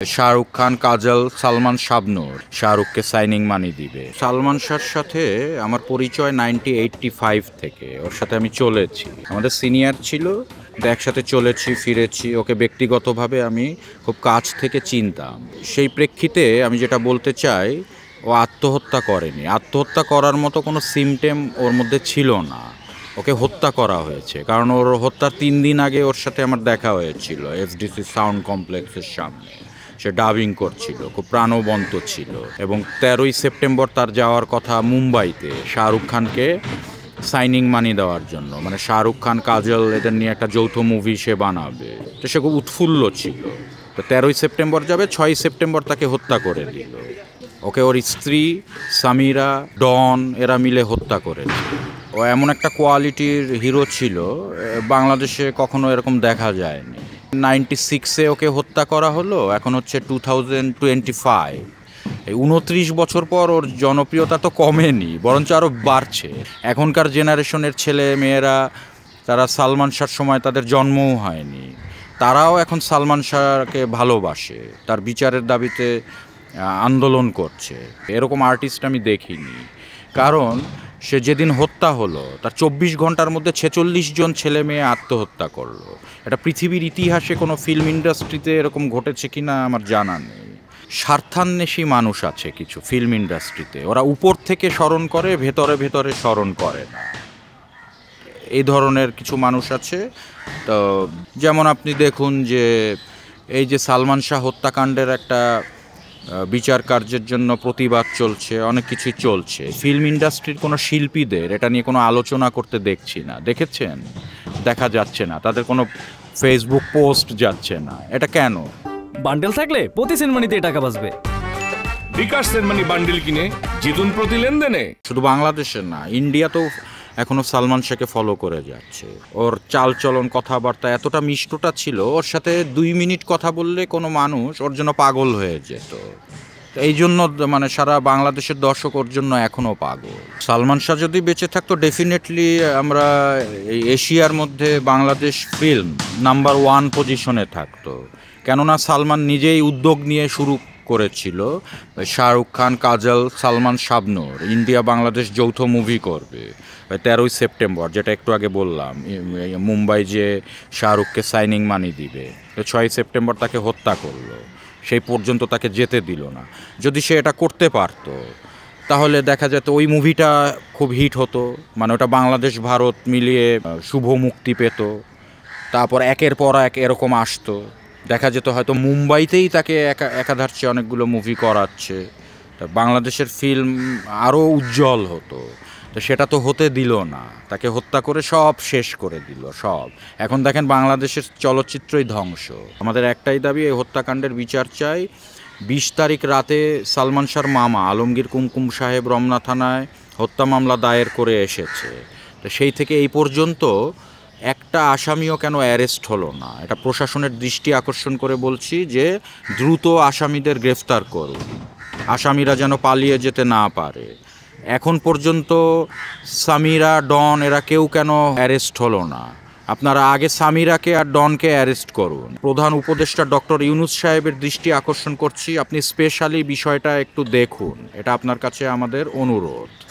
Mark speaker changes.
Speaker 1: শাহরুখ খান, কাজল, Salman, Shabnur শাহরুখকে signing মানি দিবে। সালমান শাহর সাথে আমার পরিচয় 1985 থেকে। ওর সাথে আমি চলেছি, আমাদের সিনিয়র ছিল, একসাথে চলেছি ফিরেছি। ওকে ব্যক্তিগতভাবে আমি খুব কাছ থেকে চিনতাম। সেই প্রেক্ষিতে আমি যেটা বলতে চাই, ও আত্মহত্যা করেনি। আত্মহত্যা করার মতো কোনো সিমটেম ওর মধ্যে ছিল না। ওকে হত্যা করা হয়েছে, কারণ ওর হত্যার 3 দিন আগে ওর সাথে আমার দেখা হয়েছিল এফডিসি সাউন্ড কমপ্লেক্সের সামনে। সে ডাবিং করছিল, খুব প্রাণবন্ত ছিল। এবং 13ই সেপ্টেম্বর তার যাওয়ার কথা মুম্বাইতে শাহরুখ খানকে সাইনিং মানি দেওয়ার জন্য, মানে শাহরুখ খান, কাজল এদের নিয়ে একটা যৌথ মুভি সে বানাবে। তো সে খুব উৎফুল্ল ছিল। তো 13ই সেপ্টেম্বর যাবে, 6ই সেপ্টেম্বর তাকে হত্যা করে দিল। ওকে ওর স্ত্রী সামিরা, ডন এরা মিলে হত্যা করেছে। ও এমন একটা কোয়ালিটির হিরো ছিল, বাংলাদেশে কখনো এরকম দেখা যায়নি। 96-এ ওকে হত্যা করা হলো, এখন হচ্ছে 2025। এই 29 বছর পর ওর জনপ্রিয়তা তো কমেনি, বরঞ্চ আরও বাড়ছে। এখনকার জেনারেশনের ছেলে মেয়েরা, তারা সালমান শাহর সময় তাদের জন্মও হয়নি, তারাও এখন সালমান শাহকে ভালোবাসে, তার বিচারের দাবিতে আন্দোলন করছে। এরকম আর্টিস্ট আমি দেখিনি। কারণ সে যেদিন হত্যা হলো, তার 24 ঘন্টার মধ্যে 46 জন ছেলে মেয়ে আত্মহত্যা করলো। এটা পৃথিবীর ইতিহাসে কোনো ফিল্ম ইন্ডাস্ট্রিতে এরকম ঘটেছে কিনা আমার জানা নেই। স্বার্থান্বেষী মানুষ আছে কিছু ফিল্ম ইন্ডাস্ট্রিতে, ওরা উপর থেকে স্মরণ করে, ভেতরে ভেতরে স্মরণ করে না। এই ধরনের কিছু মানুষ আছে। তো যেমন আপনি দেখুন যে এই যে সালমান শাহ হত্যাকাণ্ডের একটা বিচার কার্যের জন্য প্রতিবাদ চলছে, অনেক কিছুই চলছে। ফিল্ম ইন্ডাস্ট্রির কোনো শিল্পীদের এটা নিয়ে কোনো আলোচনা করতে দেখছি না। দেখেছেন? দেখা যাচ্ছে না, তাদের কোনো ফেসবুক পোস্ট যাচ্ছে না। এটা কেন?
Speaker 2: বান্ডেল থাকলে প্রতি সেনমানিতে টাকা বাঁচবে।
Speaker 3: বিকাশ সেনমানি বান্ডেল কিনে জিতুন প্রতি লেনদেনে।
Speaker 1: শুধু বাংলাদেশের না, ইন্ডিয়াতেও এখনও সালমান শাহকে ফলো করে যাচ্ছে। ওর চালচলন, কথাবার্তা এতটা মিষ্টতা ছিল, ওর সাথে 2 মিনিট কথা বললে কোনো মানুষ ওর জন্য পাগল হয়ে যেত। এই জন্য মানে সারা বাংলাদেশের দর্শক ওর জন্য এখনও পাগল। সালমান শাহ যদি বেঁচে থাকতো, ডেফিনেটলি আমরা এই এশিয়ার মধ্যে বাংলাদেশ ফিল্ম নাম্বার 1 পজিশনে থাকতো। কেননা সালমান নিজেই উদ্যোগ নিয়ে শুরু করেছিল, শাহরুখ খান, কাজল, সালমান, শাবনূর ইন্ডিয়া বাংলাদেশ যৌথ মুভি করবে 13ই সেপ্টেম্বর, যেটা একটু আগে বললাম। মুম্বাই যে শাহরুখকে সাইনিং মানি দিবে, 6ই সেপ্টেম্বর তাকে হত্যা করলো। সেই পর্যন্ত তাকে যেতে দিল না। যদি সে এটা করতে পারতো, তাহলে দেখা যেত ওই মুভিটা খুব হিট হতো, মানে ওটা বাংলাদেশ ভারত মিলিয়ে শুভ মুক্তি পেত। তারপর একের পর এক এরকম আসতো, দেখা যেত হয়তো মুম্বাইতেই তাকে একাধারে অনেকগুলো মুভি করাচ্ছে। বাংলাদেশের ফিল্ম আরও উজ্জ্বল হতো। তো সেটা তো হতে দিল না, তাকে হত্যা করে সব শেষ করে দিল সব। এখন দেখেন বাংলাদেশের চলচ্চিত্রই ধ্বংস। আমাদের একটাই দাবি, এই হত্যাকাণ্ডের বিচার চাই। 20 তারিখ রাতে সালমান শাহর মামা আলমগীর কুমকুম সাহেব রমনা থানায় হত্যা মামলা দায়ের করে এসেছে। তো সেই থেকে এই পর্যন্ত একটা আসামিও কেন অ্যারেস্ট হলো না? এটা প্রশাসনের দৃষ্টি আকর্ষণ করে বলছি যে দ্রুত আসামিদের গ্রেফতার করুন, আসামিরা যেন পালিয়ে যেতে না পারে। এখন পর্যন্ত সামিরা, ডন এরা কেউ কেন অ্যারেস্ট হলো না? আপনারা আগে সামিরাকে আর ডনকে অ্যারেস্ট করুন। প্রধান উপদেষ্টা ডক্টর ইউনূস সাহেবের দৃষ্টি আকর্ষণ করছি, আপনি স্পেশালি বিষয়টা একটু দেখুন। এটা আপনার কাছে আমাদের অনুরোধ।